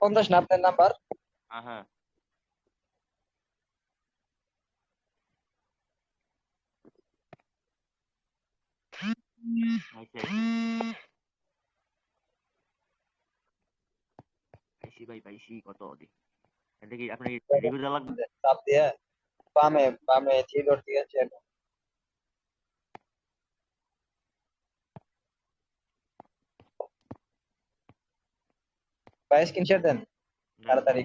50 না আপনার নাম্বার? হ্যাঁ। আইসি আইসি ভাই পাইছি কত দিন। এটা কি আপনি রিভিউ দেওয়া লাগবে? চাপ দিয়ে বামে বামে থ্রি ডট দিয়ে চেক। ভাই স্ক্রিনশট দেন দেন তাড়াতাড়ি।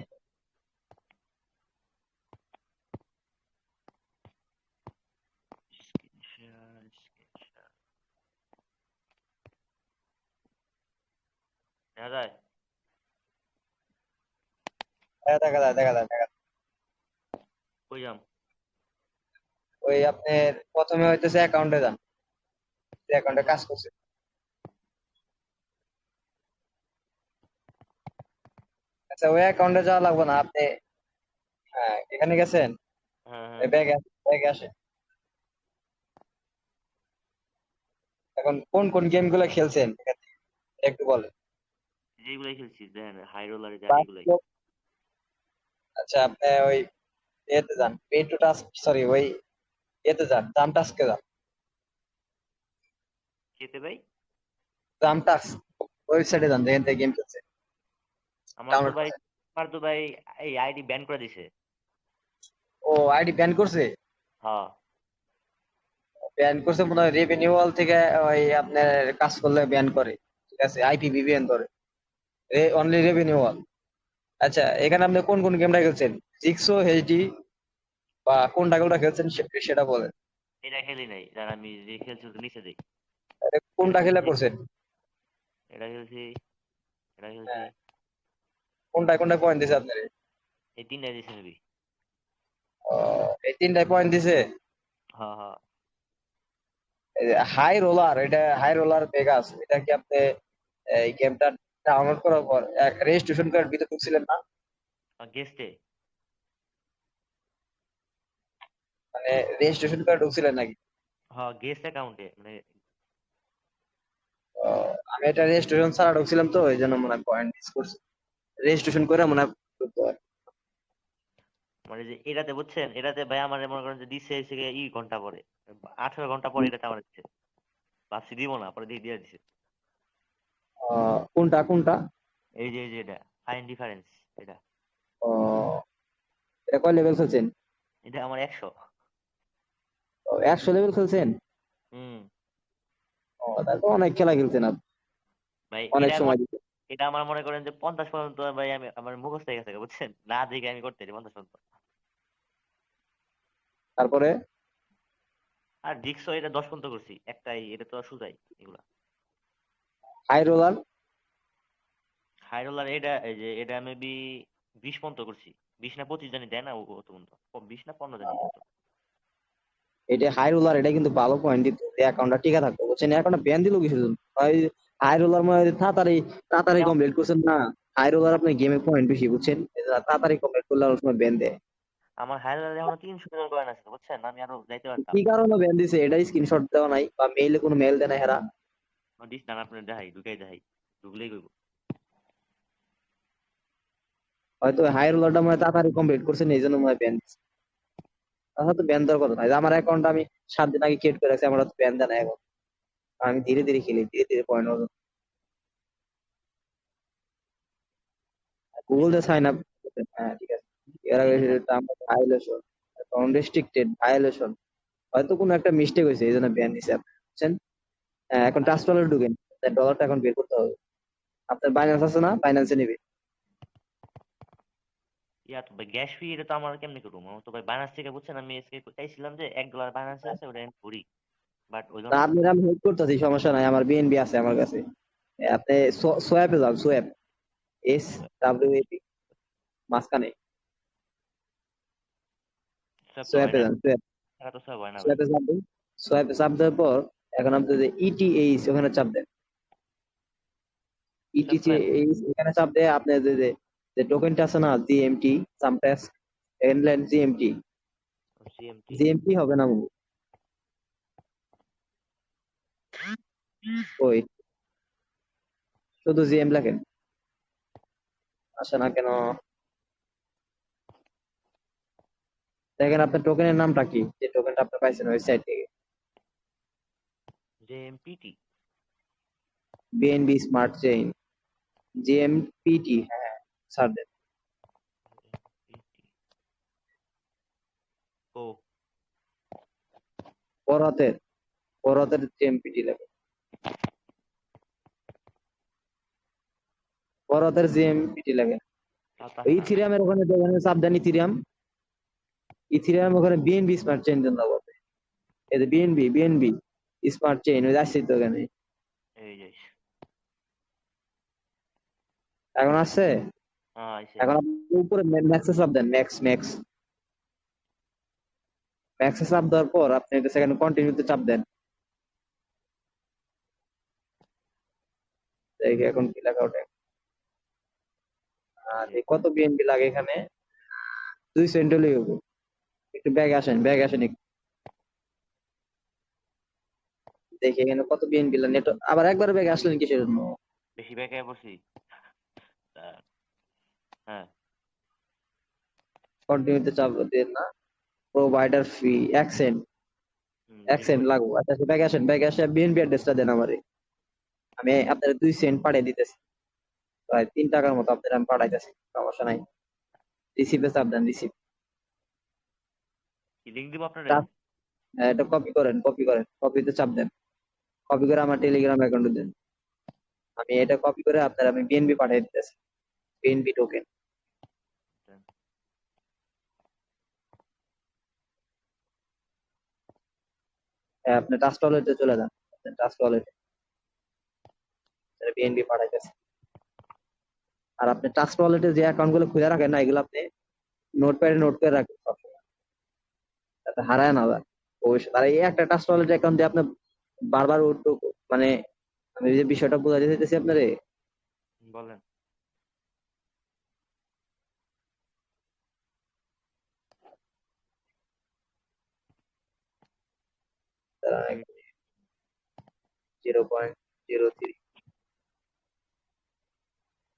স্ক্রিনশট দেখা যায়। হ্যাঁ, দেখা যায় দেখা যায় দেখা যায়। কই যাম? ওই আপনার প্রথমে হইতেছে অ্যাকাউন্টে যান, অ্যাকাউন্টে কাজ করছে। আচ্ছা, ওই অ্যাকাউন্টে যাওয়া লাগবে না আপনি। হ্যাঁ, এখানে গেছেন, হ্যাঁ। ব্যাগে ব্যাগে আসে। এখন কোন কোন গেম গুলো খেলছেন এখান থেকে একটু বলেন। যেগুলাই খেলছি দেন, হাই রোলারে যা Last এগুলাই। লোক- আচ্ছা, আপনি ওই এতে যান, পে টু টাস্ক, সরি ওই এতে যান, জাম টাস্কে যান। খেতে ভাই? জাম টাস্ক ওয়েবসাইটে যান, যেখান থেকে গেম খেলছে আমার তো ডাউনলোড ভাই করছে। আমার তো ভাই এই আইডি ব্যান করে দিছে। ও, আইডি ব্যান করছে? হ্যাঁ। ব্যান করছে মনে হয় রেভিনিউয়াল থেকে। ওই আপনার কাজ করলে ব্যান করে, ঠিক আছে, আইপিভিপিএন ধরে, অনলি রেভিনিউয়াল। আচ্ছা, এখানে আপনি কোন কোন গেমটা খেলছেন? জিক্সো, এইচডি, বা কোনটা কোনটা খেলছেন সেটা বলেন। এটা খেলি নাই, যারা আমি যে খেলছি ওটা নিচে দেই। কোনটা খেলে করছেন? এটা খেলছি, এটা খেলছি। হ্যাঁ, কোনটা কোনটা পয়েন্ট দিছে আপনার? এই তিনটা দিছে মেবি। এই তিনটায় পয়েন্ট দিছে। হ্যাঁ। হাই রোলার, এটা হাই রোলার ভেগাস, এটা কি আপনি এই গেমটা ডাউনলোড করার পর রেজিস্ট্রেশন কার্ড ভিতরে ঢুকছিলেন না? গেস্টে। মানে রেজিস্ট্রেশন কার্ড ঢুকছিলেন নাকি? হ্যাঁ, গেস্ট অ্যাকাউন্টে মানে। আমি এটা রেজিস্ট্রেশন ছাড়া ঢুকছিলাম, তো এই জন্য মনে হয় পয়েন্ট মিস করছি। রেজিস্ট্রেশন করে মনে হয় ঢুকতে হয়। মানে যে এটাতে বুঝছেন, এটাতে ভাই আমার মনে করেন যে দিচ্ছে হচ্ছে গিয়ে ঘন্টা পরে, 18 ঘন্টা পরে এটাতে আমার দিচ্ছে। ভাবছি দিব না, পরে দিয়ে দিছে। কোনটা কোনটা? এই যে এটা ফাইন ডিফারেন্স। এটা আহ, এটা কয় লেভেল খেলছেন? এটা আমার 100। 100 লেভেল খেলছেন? হুম। তারপর অনেক খেলা খেলছেন আপনি, ভাই অনেক এটা সময় দিতে। এটা আমার মনে করেন যে 50 পর্যন্ত ভাই আমি আমার মুখস্থ হয়ে গেছে বুঝছেন, না দেখে আমি করতে পারি 50 পর্যন্ত। তারপরে আর ডিক্সও এটা 10 পর্যন্ত করছি একটাই, এটা তো সুজাই এগুলা। হাই রোলার, হাই রোলার এটা এই যে এটা মেবি 20 পর্যন্ত করছি। 20 না 25 জানি দেয় না ও অত পর্যন্ত। 20 না 15 জানি কত। এটা হাই রোলার, এটা কিন্তু ভালো পয়েন্ট দিত, অ্যাকাউন্টটা টিকে থাকতো বুঝছেন। অ্যাকাউন্টটা ব্যান দিল কিসের জন্য? হাই রোলার মানে তাড়াতাড়ি তাড়াতাড়ি এটা কমপ্লিট করছেন না। হাই রোলার আপনার গেমে পয়েন্ট বেশি বুঝছেন, তাড়াতাড়ি কমপ্লিট করলে অনেক সময় ব্যান দেয়। আমার হাই রোলার এখনো 300 জন কয়েন আছে বুঝছেন, আমি আরো যাইতে পারতাম। কি কারণে ব্যান দিছে এটা স্ক্রিনশট দেওয়া নাই, বা মেইলে কোনো মেইল দেয় না হেরা? দিস না, আপনার দেখাই ঢুকাই দেখাই, ঢুকলেই কইব। হয়তো হাই রোলারটা মানে তাড়াতাড়ি কমপ্লিট করছেন, এই জন্য মনে হয় ব্যান দিছে। তাহলে তো ব্যান দেওয়ার কথা নয়। আমার অ্যাকাউন্ট আমি 7 দিন আগে ক্রিয়েট করে রাখছি, আমার তো ব্যান দেয় না এখন। আমি ধীরে ধীরে খেলি, ধীরে ধীরে পয়েন্ট হবে। গুগল এটা দিয়ে সাইন আপ। হ্যাঁ, ঠিক আছে। এর আগে এই যে হ্যাঁ। ভায়োলেশন, রেস্ট্রিক্টেড ভায়োলেশন, হয়তো কোনো একটা মিস্টেক হয়েছে এই জন্য ব্যান দিছে আপনি, বুঝছেন? এখন আচ্ছা, ট্রাস্ট ওয়ালেট ঢুকেন, ডলারটা এখন বের করতে হবে। আপনার বাইন্যান্স আছে না? বাইন্যান্সে নিবে। ইয়া তো ভাই গ্যাস ফি এটা তো আমার কেমনে করবো, আমার তো ভাই বাইনান্স থেকে বুঝছেন, আমি আজকে চাইছিলাম যে $1 বাইনান্সে আছে ওটা আমি ভরি, বাট হইলো তা না। আপনার আমি হেল্প করতেছি, সমস্যা নাই, আমার বিএনবি আছে আমার কাছে। আপনি সোয়াপে যান, সোয়াপ, SWAP, মাঝখানে সব তো হয় সোয়াপে না, যান, সোয়াপ। টাকা তো সব হয় না ভাই। সোয়াপে চাপ দেন, সোয়াপে চাপ দেওয়ার পর এখন আপনি যে ETH ওখানে চাপ দেন। সব ETH তো এখানে চাপ দেয় আপনার যে যে যে টোকেনটা আছে না, জিএমটি, সামটাস, এনল্যান্ড জিএমটি। সিএমটি। জিএমটি হবে না বাবু, ওই শুধু জিএম লেখেন। আসে না কেন? দেখেন আপনার টোকেনের নামটা কি, যে টোকেনটা আপনি পাইছেন ওই সাইট থেকে। JMPT। বিএনবি স্মার্ট চেইন, জিএমপিটি, হ্যাঁ স্যার দেন। ও পরাতের, পরাতের জিএমপিটি লাগে, পরাতের জিএমপিটি লাগে। তা ওই না। ইথিরিয়ামের ওখানে দেখেন চাপ দেন ইথিরিয়াম, ইথিরিয়াম ওখানে বিএনবি স্মার্ট চেইন দেন দাও। এই যে বিএনবি স্মার্ট চেইন ওই আসছে তো ওখানে। এই যে এখন আসছে। হ্যাঁ আইছে। এখন আপনি উপরে ম্যাক্সে চাপ দেন, ম্যাক্স ম্যাক্সে চাপ দেওয়ার পর আপনি এটা সেখানে কন্টিনিউতে চাপ দেন। দেখি এখন কি লেখা ওঠে। এই যে কত বিএনপি লাগে এখানে, 200 হলেই হবো। একটু ব্যাগ আসেন একটু। দেখি এখানে কত বিএনপি লাগে নেট, আবার একবার ব্যাগ আসলেন কিসের জন্য? বেশি ব্যাকে বসি। হ্যাঁ। কন্টিনিউতে চাপ দেন না, প্রোভাইডার ফি অ্যাকসেন্ট, 0 লাগবো। আচ্ছা ব্যাগ আসে বিএনপি অ্যাড্রেসটা দেন আমারে, আমি আপনার 2 সেন্ট পাঠিয়ে দিতেছি, প্রায় 3 টাকার মতো আপনার আমি পাঠাইতেছি, সমস্যা নাই। রিসিভে চাপ দেন, রিসিভ। কি লিঙ্ক দিব আপনারে? এটা কপিতে চাপ দেন, কপি করে আমার টেলিগ্রাম অ্যাকাউন্টে দেন। আমি এটা কপি করে আপনার আমি বিএনবি পাঠিয়ে দিতেছি, বিএনবি টোকেন। আপনি ট্রাস্ট ওয়ালেটে চলে যান, ট্রাস্ট ওয়ালেটে বিএনবি পাঠাইতেছে। আর আপনি ট্রাস্ট ওয়ালেটে যে অ্যাকাউন্ট গুলো খুলে রাখেন না, এগুলো আপনি নোটপ্যাডে নোট করে রাখবেন সবসময়, যাতে হারায় না যায় ভবিষ্যৎ। আর এই একটা ট্রাস্ট ওয়ালেট অ্যাকাউন্ট দিয়ে আপনি বারবার মানে আমি যে বিষয়টা বোঝাতে চাইতেছি আপনারে, বলেন। এই 0.03,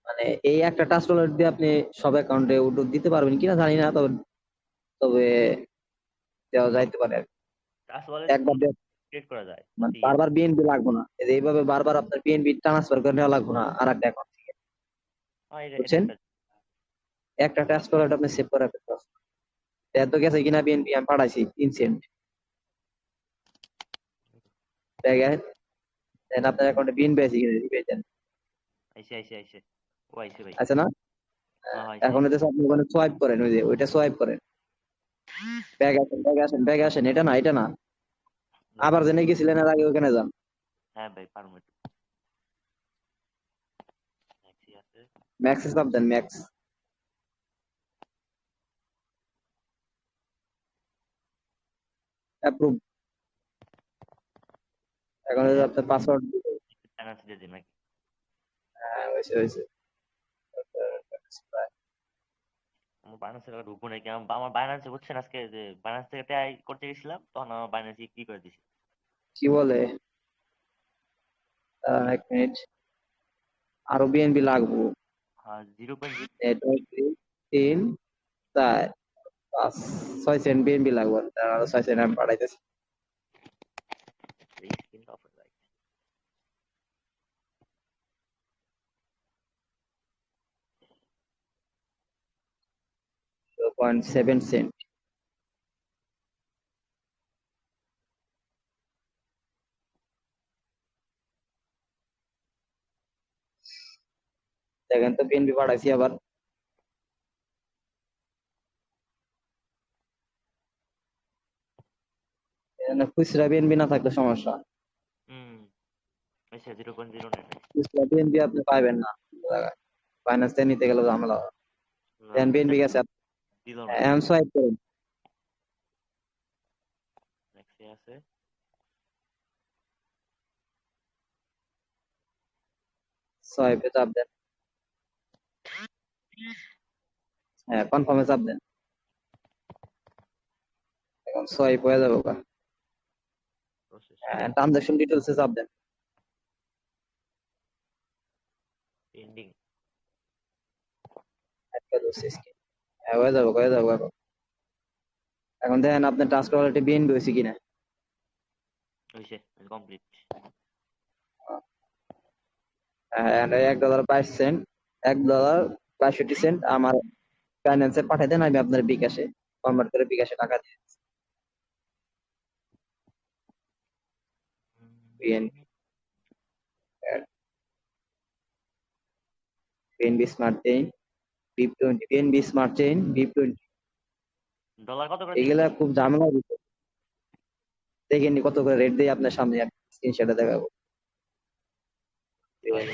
মানে এই একটা ট্রাস্ট ওয়ালেট দিয়ে আপনি সব অ্যাকাউন্টে দিতে পারবেন কিনা জানি না, তবে তবে দেওয়া যাইতে পারে আর কি। ট্রাস্ট ওয়ালেট একবার ক্রিয়েট করা যায় মানে নাকি? বারবার বিএনপি লাগবে না, এইভাবে বারবার আপনার বিএনপি ট্রান্সফার করে নেওয়া লাগবে না আর একটা অ্যাকাউন্ট থেকে, হ্যাঁ এটা বুঝছেন? একটা। একটা ট্রান্সফার ওয়ালেট আপনি সেভ করে রাখতে পারবেন। এত গেছে কিনা বিএনপি আমি পাঠাইছি 3 সেন্ট, দেখেন দেন আপনার অ্যাকাউন্টে বিএনপি আছে কিনা দেখে দেন। আইছে ও আইছে ভাই। আছে না? হ্যাঁ আইছে এখন হচ্ছে আপনি ওখানে সোয়াইপ করেন, ওই যে ওইটা সোয়াইপ করেন, ব্যাগ আসেন, এটা না, আবার জেনে গেছিলেন এর আগে ওখানে যান। হ্যাঁ ভাই পারবো একটু। আইছে আছে। ম্যাক্সে চাপ দেন, ম্যাক্স অ্যাপ্রুভ। এখন হচ্ছে হ্যাঁ আপনার পাসওয়ার্ড। ফাইন্যান্স দিয়ে দিন নাকি? হ্যাঁ হয়েছে। আমার বাইন্যান্সে টাকা ঢুকবো নাকি? আমার বাইন্যান্সে বুঝছেন আজকে যে বাইন্যান্স থেকে ট্রাই করতে গেছিলাম তখন আমার বাইন্যান্সে কি করে দিছে। কি বলে? এক মিনিট, আরো বিএনপি লাগবো। হ্যাঁ 0.0। 2, 3, 4, 5, 6 সেন্ট বিএনপি লাগবে, আরো 6 সেন্ট আমি পাঠাইতেছি। Screen of right. 0.7 সেন্ট। দেখেন তো বিএনপি পাঠাইছি আবার। এখানে খুচরা বিএনপি না থাকলে সমস্যা, হুম আচ্ছা 0.09। খুচরা বিএনপি আপনি পাইবেন না ফাইন্যান্স থেকে নিতে গেলে ঝামেলা হয়। না দেন বিএনপি গেছে, দিল না। এখন সোয়াইপ করুন, নেক্সট আছে। সোয়াইপে চাপ দেন, হ্যাঁ কনফার্মে চাপ দেন, এখন সোয়াইপ হয়ে যাবে ওটা। প্রসেসিং ট্রানজাকশন ডিটেলসে চাপ দেন। পেন্ডিং। হয়ে যাবো হয়ে যাবো এখন। এখন দেখেন আপনার ট্রান্সফার ওয়ালেটে বিএনবি হয়েছে কিনা। হয়েছে, কমপ্লিট। $1.22, $1.62 আমার ফাইন্যান্সে পাঠাই দেন, আমি আপনার বিকাশে কনভার্ট করে বিকাশে টাকা দিয়ে BNB BNB smart chain BIP20, BNB smart chain BIP20, dollar কত করে এগুলা দিচ্ছেন? খুব ঝামেলা দিচ্ছে। দেখেন নি কত করে রেট দেয় আপনার সামনে, স্ক্রিনশটে দেখাবো। ভাই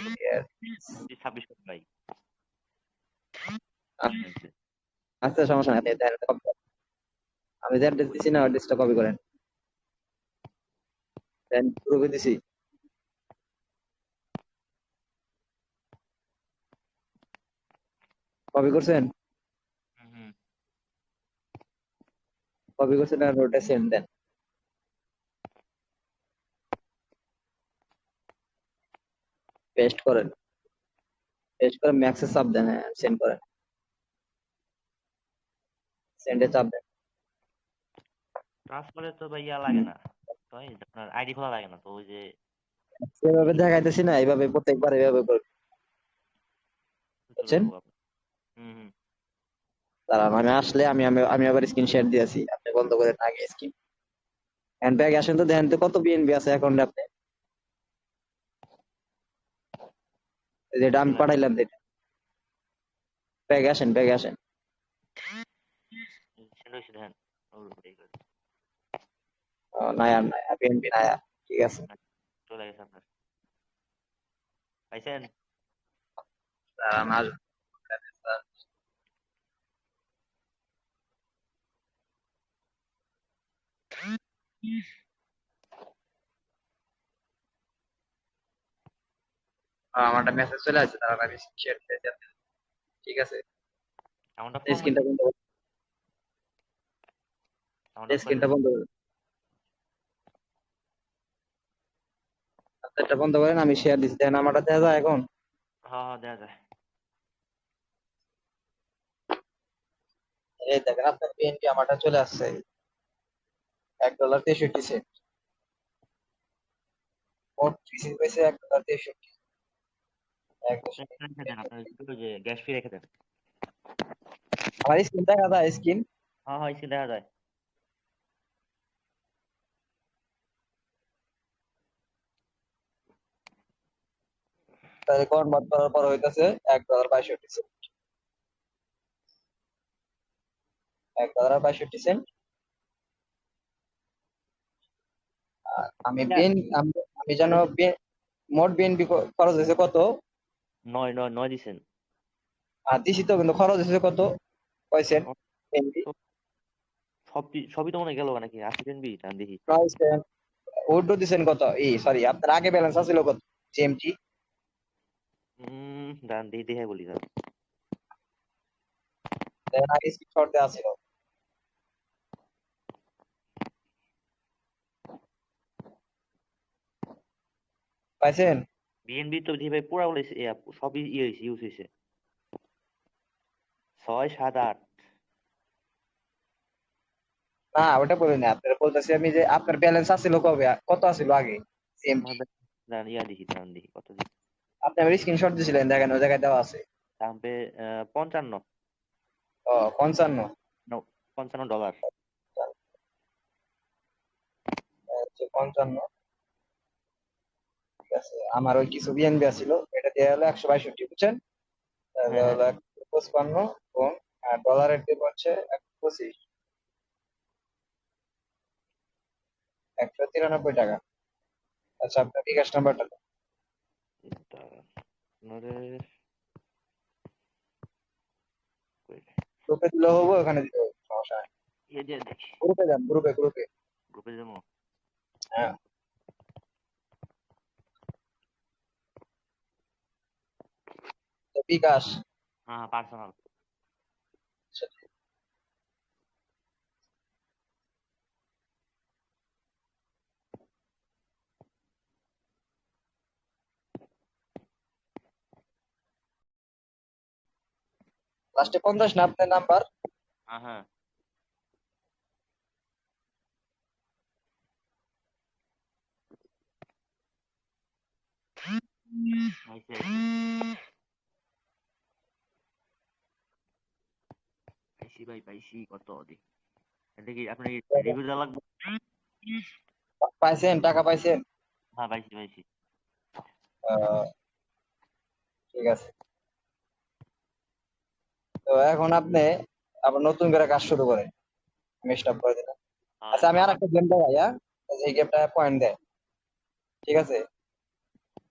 26 কোটি ভাই। আচ্ছা সমস্যা নাই, আপনি দেন, আমি যে অ্যাড্রেস দিচ্ছি না অ্যাড্রেসটা কপি করেন, দেন গ্রুপে দিছি, কপি করছেন, হুম। কপি করছেন আর ওটা সেন্ড দেন, পেস্ট করেন, পেস্ট করে ম্যাক্সে চাপ দেন, হ্যাঁ সেন্ড করেন, সেন্ডে চাপ দেন। ট্রান্সফারে তো ভাই ইয়া লাগে না, তো এই আপনার আইডি খোলা লাগে না, তো ওই যে সেভাবে দেখাইতেছি না, এইভাবে প্রত্যেকবার এইভাবে করবেন, চলে বুঝছেন। যাবো আপনার। হুম। দাঁড়ান আমি আসলে আমি আমি আমি আবার স্ক্রিন শেয়ার দিয়েছি, আপনি বন্ধ করেন আগে স্ক্রিন। হ্যান্ড ব্যাগ আসেন তো দেখেন তো কত বিএনবি আছে অ্যাকাউন্টে আপনি, যেটা আমি গেলাম, পাঠাইলাম যেটা, ব্যাগে আসেন, ব্যাগে আসেন। সেটা হচ্ছে ধ্যান ওর উপরেই করে। নায়ার নায়া বিএনপি নায়া, ঠিক আছে। চলে গেছে আপনার, পাইছেন? দাঁড়ান আসবেন। আমারটা মেসেজ চলে আসছে, দাঁড়ান আমি শেয়ার দিয়ে দিই আপনাকে। ঠিক আছে, এমনটা ফোন স্ক্রিনটা হয়েছে, বন্ধ করুন, এমনটা করে স্ক্রিনটা দেন। বন্ধ করুন, আপনারটা বন্ধ করেন, আমি শেয়ার দিচ্ছি, দেখেন আমারটা দেখা যায় এখন। হ্যাঁ হ্যাঁ, দেওয়া যায়। এই দেখেন আপনার বিএনপি আমারটা চলে আসছে, $1.63, মোট রিসিভ হয়েছে $1.63। রেখে দেন আপনার, ওই যে গ্যাস ফি রেখে দেন। আমার স্ক্রিন দেখা যায়, স্ক্রিন হ্যাঁ হ্যাঁ, এসে দেখা যায়। তাহলে কনভার্ট করার পর হইতেছে $1.62, $1.62। আর আমি এটা বিএন আমি আমি জানো মোট বিএনপি খরচ হয়েছে কত, নয় নয় নয় দিছেন। আর দিছি তো, কিন্তু খরচ হয়েছে কত কয়ছেন বিএনপি, সবই তো মনে হয় গেল নাকি 80 বি টান দেখি। 9 সেন্ট। উইথড্র দিছেন কত, সরি আপনার আগে ব্যালেন্স আছিল কত জিএমটি, দান দেখি দেখে বলি দাঁড়ান। আগে স্ক্রিনশট দেওয়া ছিল, পাইছেন। বিএনবি তো দেখি ভাই পুরা বলে সবই ইয়ে হয়েছে, ইউজ হয়েছে 6 7 8। না ওটা বলি না, আপনার বলতেছি আমি যে আপনার ব্যালেন্স আছিল কবে, কত আছিল আগে জিএমটি, আমার দাঁড়ান ইয়া দেখি, দাঁড়ান দেখি কত দিই। আপনি আমার স্ক্রিনশট দিয়েছিলেন, দেখেন ওই জায়গায় দেওয়া আছে। দাম পে 55। 55, 55 ডলার। 55, ঠিক আছে। আমার ওই কিছু বিএনবি ছিল, এটা দিয়ে হলো 162, বুঝছেন, তাহলে হ্যাঁ হ্যাঁ। হলো 155 এবং ডলারের দিব হচ্ছে 125, $193। আচ্ছা আপনার বিকাশ নাম্বারটা দাঁড়ান, আপনাদের গ্রুপে দিলে হবো, ওখানে দিতে হবে, সমস্যা নাই। ইয়ে দিয়ে দেখি, গ্রুপে যান, গ্রুপে গ্রুপে। গ্রুপে যাবো। হ্যাঁ, তো বিকাশ। হ্যাঁ হ্যাঁ, পার্সোনাল। লাস্টে 50 না আপনার নাম্বার? হ্যাঁ হ্যাঁ, পাইছি পাইছি ভাই পাইছি, কত দিই এটা কি আপনার রিভিউ দেওয়া লাগবে? পাইছেন, টাকা পাইছেন? হ্যাঁ পাইছি পাইছি। আহ, ঠিক আছে। তো এখন আপনি আবার নতুন করে কাজ শুরু করেন, আমি স্টপ করে দিলাম। আচ্ছা, আমি আর আমার একটা গেম দেখাই, হ্যাঁ? এই গেমটা পয়েন্ট দেয়, ঠিক আছে?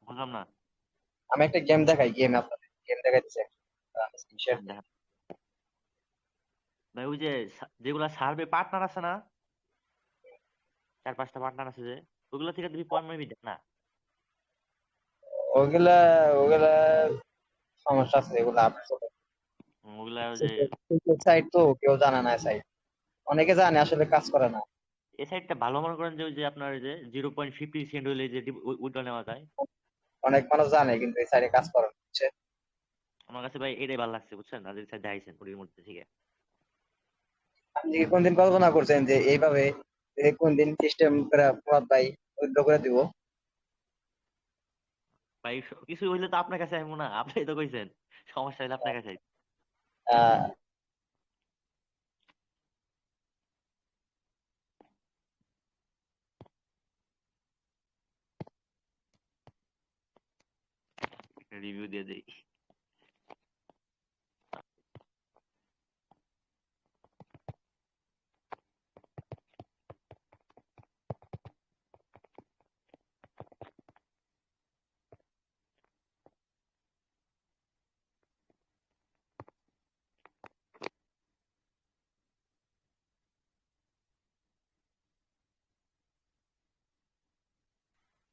বুঝলাম না। আমি একটা গেম দেখাই, গেম আপনাদের গেম দেখাইতেছি। স্ক্রিনশট দিই। দেখ ভাই, ওই যে যেগুলা সার্ভে পার্টনার আছে না, 4-5টা পার্টনার আছে যে, ওগুলো থেকে তুমি পয়েন্ট মেবি দেখ না। ওগুলা ওগুলা সমস্যা আছে, এগুলা আপনার ওগুলা ওই যে সাইট তো কেউ জানে না সাইট, অনেকে জানে আসলে কাজ করে না। এই সাইডটা ভালো, মনে করেন যে ওই যে আপনার ওই যে 0.50 সেন্ট হইলে যে উইথড্র নেওয়া যায়। অনেক মানুষ জানে কিন্তু এই সাইটে কাজ করে না, বুঝছে? আমার কাছে ভাই এটাই ভালো লাগছে বুঝছেন, আর এই সাইড আইছেন ওটির মধ্যে থেকে। আপনি কি কোনদিন কল্পনা করছেন যে এইভাবে যে কোনদিন সিস্টেম করে প্রভাব ভাই উইথড্র করে দিব? ভাই কিছু হইলে তো আপনার কাছে আইবো না, আপনি তো কইছেন সমস্যা হইলে আপনার কাছে আইবো। আহ রিভিউ দিয়ে দেই।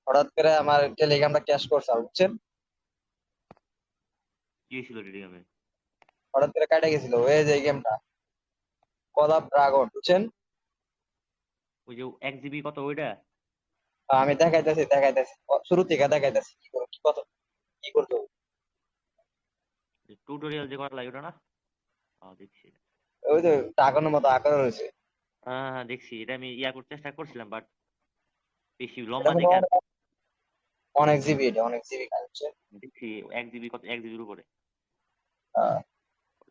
হঠাৎ করে আমার টেলিগ্রামটা ক্যাশ করছে, বুঝছেন? কি হয়েছিল টেলিগ্রামে? হঠাৎ করে কাটা গেছিল ওই যে গেমটা কল অফ ড্রাগন, বুঝছেন? ওই যে 1 জিবি কত ওইটা? আমি দেখাইতেছি শুরু থেকে দেখাইতেছি কি করো, কি কত কি করতে হবে। টিউটোরিয়াল যে করা লাগে ওটা না? দেখছি। ওই যে ড্রাগনের মতো আকার রয়েছে। হ্যাঁ হ্যাঁ দেখছি, এটা আমি ইয়া করতে চেষ্টা করছিলাম, বাট বেশি এটা লম্বা মনে দেখে হয় আর অনেক জিবি, এটা অনেক জিবি কাজ, বুঝছেন? দেখছি 1 জিবি কত, 1 জিবির উপরে। আহ,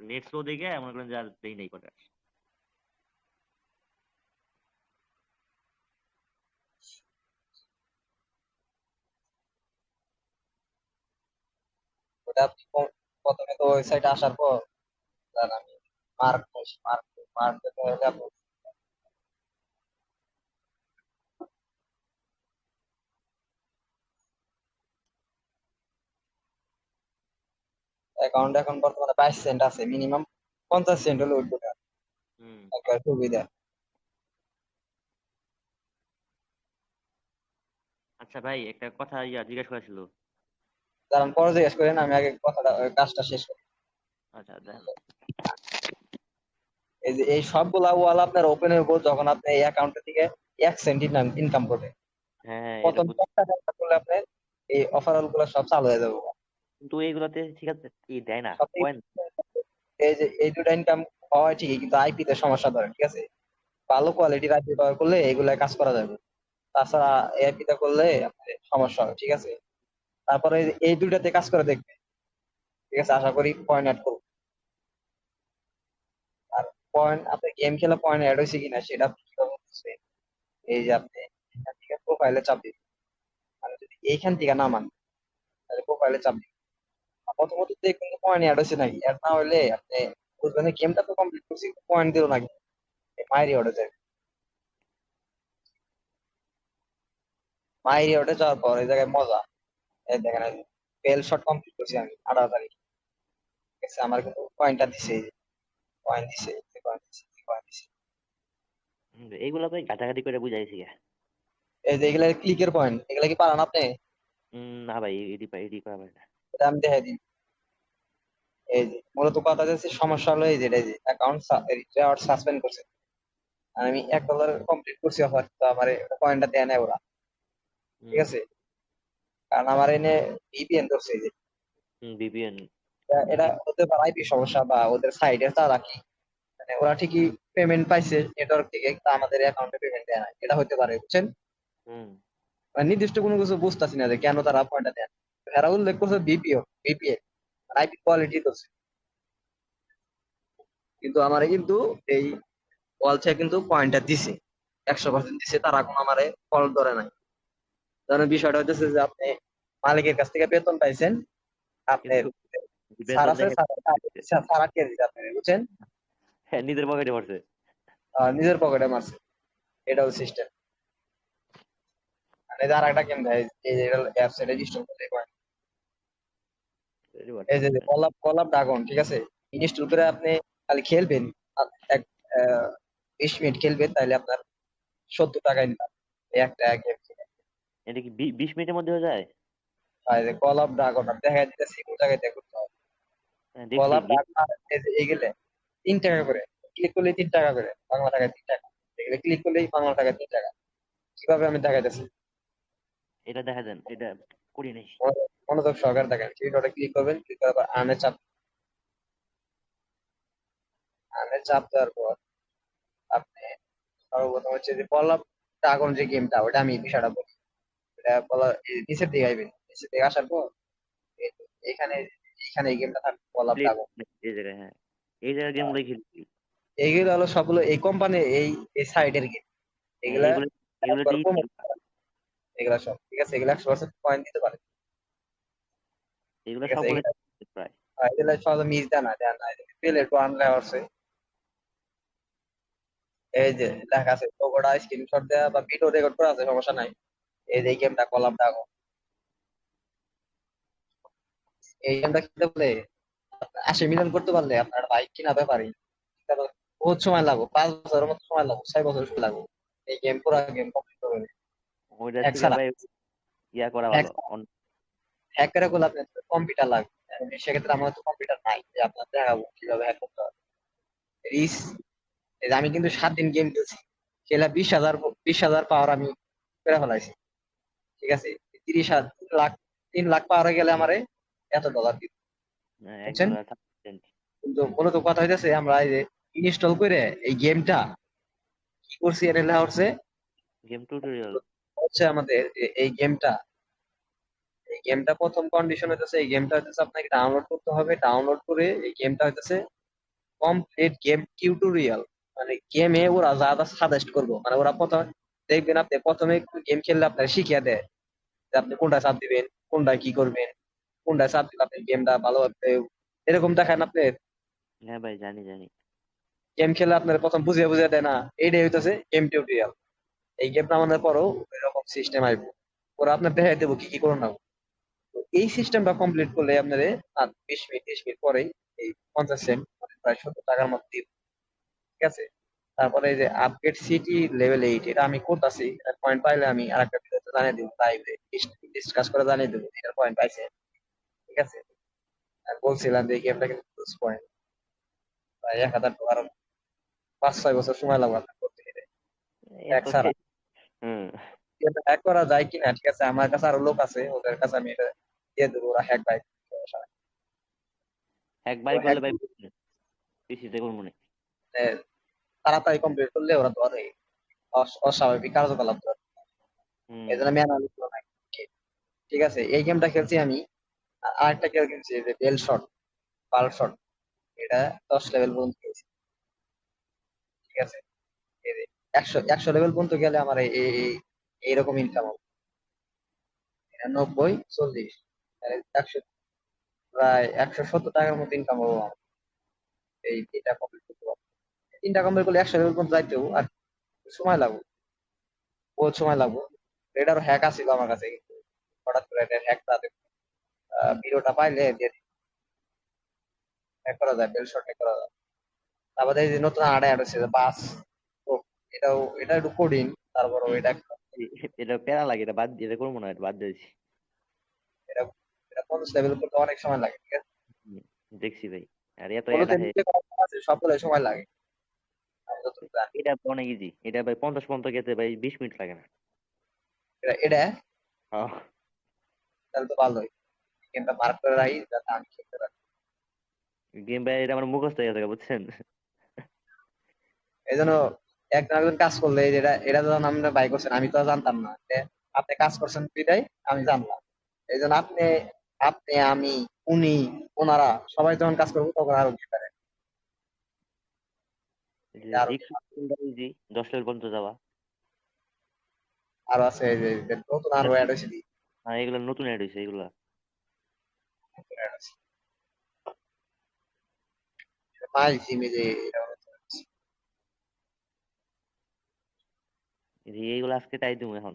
নেট স্লো দেখে মনে করেন যে আর দেই নাই কটা। ওটা আপনি প্রথমে তো ওয়েবসাইটে আসার পর জান আমি মার্ক মার্ক মার্ক দিতে হলে অ্যাকাউন্ট এখন বর্তমানে 22 সেন্ট আছে, মিনিমাম 50 সেন্ট হলে উঠবে না, হুম। একটা সুবিধা। আচ্ছা ভাই, একটা কথা জিজ্ঞেস করা ছিল। কারণ পরে জিজ্ঞেস করেন, আমি আগে কথাটা কাজটা শেষ করি। আচ্ছা দেন। এই যে এই সবগুলা ওয়াল আপনার ওপেন হইব যখন আপনি এই অ্যাকাউন্ট থেকে 1 সেন্ট ইনকাম করবেন। হ্যাঁ হ্যাঁ, এটা প্রথম বুঝছি। 1 টাকা করলে আপনার এই অফার গুলো সব চালু হয়ে যাবে। কিন্তু এইগুলাতে ঠিক আছে দেয় না সব থেকে পয়েন্ট। এই যে এই দুটা ইনকাম হয় ঠিকই, কিন্তু আইপি তে সমস্যা ধরে, ঠিক আছে? ভালো কোয়ালিটির আইপি ব্যবহার করলে এগুলা কাজ করা যাবে। তাছাড়া এআইপি তে করলে আপনার সমস্যা হবে, ঠিক আছে? তারপরে এই দুইটাতে কাজ করে দেখবে, ঠিক আছে? আশা করি পয়েন্ট অ্যাড করবো। আর পয়েন্ট, আপনার গেম খেলা পয়েন্ট অ্যাড হয়েছে কিনা সেটা আপনি কিভাবে বুঝবেন? এই যে আপনি এখান থেকে প্রোফাইলে চাপ দিবেন, মানে যদি এইখান থেকে নামান তাহলে প্রোফাইলে চাপ দিবেন। আর প্রথমত দেখবেন পয়েন্ট অ্যাড হয়েছে নাকি, অ্যাড না হলে আপনি বুঝবেন গেমটা তো কমপ্লিট করছি, পয়েন্ট দিল নাকি, মায়েরই অর্ডার যাবে। মায়েরই অর্ডার যাওয়ার পর এই জায়গায় মজা, এই দেখেন ফেল শট কমপ্লিট করছি আমি 18 তারিখ, ঠিক আছে? আমার কিন্তু পয়েন্টটা দিছে, এই যে পয়েন্ট দিছে, পয়েন্ট দিছে, পয়েন্ট দিছে। এইগুলা ভাই ঘাটাঘাটি করে বুঝাইছি গা। এই যে এগুলা ক্লিকের পয়েন্ট, এগুলা কি পারেন আপনি? না ভাই, এডি করা পারে না। এটা আমি দেখাই দিই। এই যে মূলত কথা যাচ্ছে, সমস্যা হলো এই যে এটা, এই যে অ্যাকাউন্ট সাসপেন্ড করছে। আর আমি $1 কমপ্লিট করছি অফার, তো আমার পয়েন্টটা দেয় না ওরা, ঠিক হুম আছে? কারণ আমার এনে ভিপিএন ধরছে, এই যে ভিপিএন। এটা হতে পারে আইপি সমস্যা বা ওদের সাইডের তারা কি, মানে ওরা ঠিকই পেমেন্ট পাইছে নেটওয়ার্ক থেকে, কিন্তু আমাদের অ্যাকাউন্টে পেমেন্ট দেয় না, এটা হতে পারে বুঝছেন। হুম। মানে নির্দিষ্ট কোনো কিছু বুঝতেছি না যে কেন তারা পয়েন্টটা দেয় না। এরা উল্লেখ করছে বিপিও, বিপিএল, আইপি কোয়ালিটি করছে, কিন্তু আমারে কিন্তু এই ওয়াল থেকে কিন্তু পয়েন্টটা দিছে, 100% দিছে, তারা কোনো আমারে কল ধরে নাই। কারণ বিষয়টা হচ্ছে যে আপনি মালিকের কাছ থেকে বেতন পাইছেন, আপনার কিন্তু স্যার বেতন আছে, দেখে স্যার আটকে দিচ্ছে আপনি, বুঝছেন। হ্যাঁ, নিজের পকেটে ভরছে। নিজের পকেটে মারছে, এটাও সিস্টেম। মানে আর একটা গেম দেয়, এই যে অ্যাপস রেজিস্টার করতে হয়। বুঝতে এই যে পারতেছি। কলাপ কলাপ ড্রাগন, ঠিক আছে, ইনস্টল করে আপনি খালি খেলবেন, আর এক 20 মিনিট খেলবেন, তাহলে আপনার 70 টাকা ইনকাম একটা গেম থেকে। এটা কি 20 মিনিটের মধ্যে হয়ে যায়? আর কলাপ ড্রাগন দেখা দিতেছি কোন জায়গায় দেখুন, হ্যাঁ, দেখছি কলাপ কি। ড্রাগন এগুলো 3 টাকা করে, ক্লিক করলেই 3 টাকা করে, বাংলা টাকায় 3 টাকা, এগুলো ক্লিক করলেই বাংলা টাকায় 3 টাকা। কিভাবে আমি দেখাইতেছি, এটা দেখা দেন, এটা করি নাই। মনোযোগ সহকারে দেখেন, ওটা ক্লিক করবেন, ক্লিক করার পর আনে চাপ দেওয়ার পর আপনি সর্বপ্রথম হচ্ছে যে কলাপ ড্রাগন যে গেমটা, ওটা আমি বিষয়টা বলি। এটা বলা, এই নিচের দিকে আইবেন, নিচের দিকে আসার পর এই তো এখানে, এখানে এই গেমটা থাকবে কলাপ প্লে ড্রাগন। এই জায়গায়, হ্যাঁ, এই জায়গায় গেমগুলো খেলছি। এইগুলো হলো সবগুলো এই কোম্পানি, এই এই সাইডের গেম, হ্যাঁ, এগুলা এগুলো এগুলো একবার দিয়েছি। promote করা, এগুলা সব ঠিক আছে, এগুলা 100% পয়েন্ট দিতে পারে, এগুলো ঠিক আছে, সবগুলো এগুলা প্রায়। এগুলা সহজে মিস দেয় না, দেয় না, পেলে একটু আনলে আছে, এই যে লেখা আছে লোগোটা স্ক্রিনশট দেওয়া বা ভিডিও রেকর্ড করা আছে, সমস্যা নাই। এই যে এই গেমটা কলাপ ড্রাগন, এই গেমটা খেলতে বলে 80 মিলিয়ন করতে পারলে আপনার বাইক কিনা ব্যাপারই, বহুত সময় লাগবে, 5 বছরের মতো সময় লাগবে, 6 বছর সময় লাগবে এই গেম, পুরো গেম কমপ্লিট করবে। ওইটার হ্যাক থেকে ছাড়া, ভাই ইয়া করা হ্যাক ভালো। হ্যাক করে করলে আপনার কম্পিউটার লাগবে, এখন সেক্ষেত্রে আমার তো কম্পিউটার নাই যে আপনার দেখাবো কিভাবে হ্যাক করতে হবে। রিস, এই যে আমি কিন্তু 7 দিন গেম খেলছি, খেলা 20,000, 20,000 পাওয়ার আমি করে ফেলাইছি, ঠিক আছে। 30,000 লাখ, 3 লাখ পাওয়ার হয়ে গেলে আমারে এত ডলার দিত, বুঝছেন। $1 কিন্তু মূলত কথা হইতেছে আমরা এই যে ইনস্টল করে এই গেমটা কি করছি, এটা লেখা হচ্ছে গেম টিউটোরিয়াল। হচ্ছে আমাদের এই গেমটা প্রথম কন্ডিশন হইতেছে, এই গেমটা হইতেছে আপনাকে ডাউনলোড করতে হবে, ডাউনলোড করে এই গেমটা হইতেছে কমপ্লিট গেম টিউটোরিয়াল, মানে গেমে ওরা যা যা সাজেস্ট করবো, মানে ওরা প্রথমে দেখবেন, আপনি প্রথমে একটু গেম খেললে আপনার শিখিয়ে দেয় যে আপনি কোনটা চাপ দিবেন, কোনটায় কি করবেন, কোনটায় চাপ দিলে আপনি গেমটা ভালোভাবে, এরকম দেখেন আপনি। হ্যাঁ ভাই, জানি জানি। গেম খেলে আপনার প্রথম বুঝিয়ে বুঝিয়ে দেয় না, এইটাই হইতেছে গেম টিউটোরিয়াল। এই গেমটা আমাদের পরেও এরকম সিস্টেম আইব, ওরা আপনার দেখাই দেবো কি কি করুন না। তো এই সিস্টেমটা কমপ্লিট করলে আপনার 20 মিনিট 30 মিনিট পরেই এই 50 সেন্ট, মানে প্রায় 70 টাকার মতো দিব, ঠিক আছে। তারপরে এই যে আপগ্রেড সিটি লেভেল 8, এটা আমি করতেছি, পয়েন্ট পাইলে আমি আরেকটা ভিডিওতে জানিয়ে দেবো, লাইভে ডিসকাস করে জানিয়ে দেবো এটার পয়েন্ট পাইছে, ঠিক আছে। আর বলছিলাম যে এই গেমটা কিন্তু প্লাস পয়েন্ট, প্রায় 1,000 ডলার, 5-6 বছর সময় লাগবে আপনার করতে গেলে, এত এক ছাড়া। হুম। গেমটা হ্যাক করা যায় কিনা, ঠিক আছে, আমার কাছে আরো লোক আছে, ওদের কাছে আমি এটা দিয়ে দেবো, ওরা হ্যাক বাই, এক তো বাড়ি হ্যাক করলে ভাই পিসিতে করবো না। তাড়াতাড়ি কমপ্লিট করলে ওরা তো অনেক অস্বাভাবিক কার্যকলাপ করে, এই হুম। জন্য ম্যানুয়ালি নাই, ঠিক আছে। এই গেমটা খেলছি আমি, আর আরেকটা গেম খেলছি যে বেল শট, পাল শট, এটা 10 লেভেল পর্যন্ত খেলছি, ঠিক আছে। এই যে 100 100 লেভেল পর্যন্ত গেলে আমার এইরকম ইনকাম হবে, 90 40, 100, প্রায় 170 টাকার মতো ইনকাম হবে আমার, এই 3টা কমপ্লিট করতে পারবো। 3টা কমপ্লিট করলে 100 লেভেল পর্যন্ত যাইতেও আর সময় লাগবে, বহুত সময় লাগবে। এটারও হ্যাক আছিল আমার কাছে, কিন্তু হঠাৎ করে এটা হ্যাকটা ভিডিওটা পাইলে হ্যাক করা যায়, বেল শট হ্যাক করা যায়। তারপরে এই যে নতুন অ্যাড হচ্ছে যে বাস, তো এটা একটু কঠিন, তারপরও হুম। এটা এটা প্যারা লাগে, এটা বাদ দিয়ে, এটা করবো না, এটা বাদ দিয়েছি। এটা এটা 50 লেভেল করতে অনেক সময় লাগে, ঠিক আছে। হুম, দেখছি ভাই। আর এত অ্যাড বলতে আছে। নিজে করা আছে সবগুলো সময় লাগে, আমি যতটুকু জানি। এটা অনেক ইজি, এটা ভাই 50 পর্যন্ত গেতে ভাই 20 মিনিট লাগে না। এটা আহ, তাহলে তো ভালোই, গেমটা মার্ক করে রাখি যাতে আমি খেলতে পারি। গেম ভাই এটা আমার মুখস্থ হয়ে গেছে বুঝছেন। এই জন্য একজন একজন কাজ করলে এই যে এটা এটা যখন আমরা বাই করছেন আমি তো জানতাম না যে আপনি কাজ করছেন বিদায় আমি জানলাম। এই জন্য আপনি আপনি আমি উনি ওনারা সবাই যখন কাজ করবো তখন আরো বেটার এই যে আরো ইকসু ইজি 10 লেভেল পর্যন্ত যাওয়া। আরো আছে এই যে নতুন আরো অ্যাড হয়েছে হ্যাঁ এগুলো নতুন অ্যাড হয়েছে এগুলা। মাই জিমে যে এই যে এইগুলো আজকে তাই দিব এখন।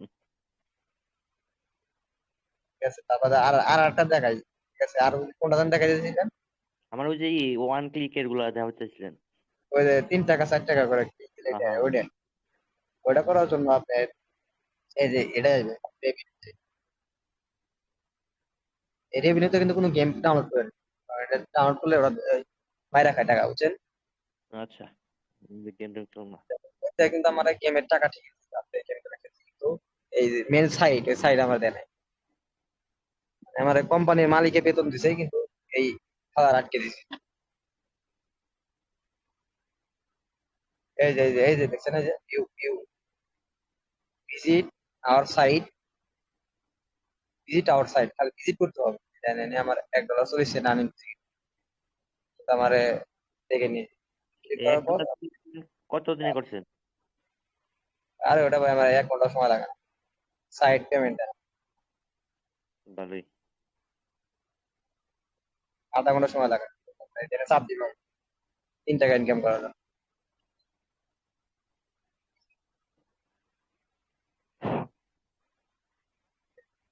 ঠিক আছে তারপরে আর আর একটা দেখাই ঠিক আছে আর কোনটা যেন দেখা যাচ্ছিলেন আমার ওই যে ওয়ান ক্লিকের গুলা দেখা হচ্ছিলেন। ওই যে 3 টাকা 4 টাকা করে click দিলে হ্যাঁ দেয়, হ্যাঁ। ওইটা ওইটা করার জন্য আপনার এই যে এটা রেভিনিউতে কিন্তু কোনো গেম ডাউনলোড করেন এটা ডাউনলোড করলে ওরা মাইরা খায় টাকা বুঝছেন। আচ্ছা গেম টেম খেলো না। এটা কিন্তু আমার গেমের টাকা ঠিক আছে আপনি গেম খেলে খেলছেন, কিন্তু এই মেন সাইট এই সাইট আমার দেয় নাই। আমার কোম্পানির মালিকে বেতন দিছে কিন্তু এই খাবার আটকে দিছে। এই যে দেখছেন এই যে you you visit our site visit our site খালি ভিজিট করতে হবে জানেন আমার $1 চলেছে না আমি আমারে দেখে নিয়ে ক্লিক এক করার পর ডলার কত দিনে করছেন? আরে ওটা ভাই আমার 1 ঘন্টা সময় লাগে না সাইট পেমেন্ট ভালোই। আধা ঘন্টা সময় লাগে এটা চাপ দিব 3 টাকা ইনকাম করার জন্য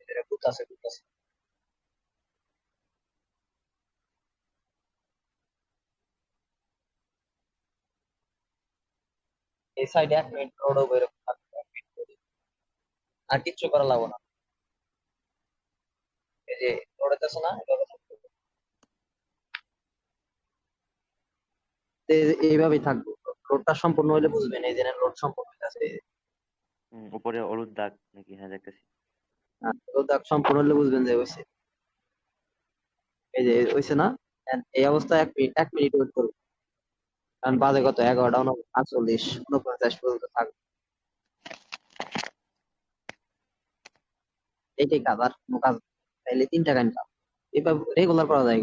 এটা খুব আছে খুব আছে এই সাইডে 1 মিনিট লোড হবে এরকম থাকবে, 1 মিনিট করে। আর কিচ্ছু করা লাগবে না এই যে লোড হতেছে না এভাবে থাকবে। এইভাবেই থাকবো লোডটা সম্পূর্ণ হলে বুঝবেন এই যে লোড সম্পূর্ণ হয়ে উপরে হলুদ দাগ নাকি? হ্যাঁ দেখতেছি। লোড সম্পূর্ণ হলে বুঝবেন যে হয়েছে এই যে হয়েছে না এই অবস্থায় 1 মিনিট ওয়েট করবো কারণ বাজে কত 11:48 49 পর্যন্ত থাকবে এইটাই কাজ আর কোনো কাজ নেই। তাইলে 3 টাকা ইনকাম এবার রেগুলার করা যায়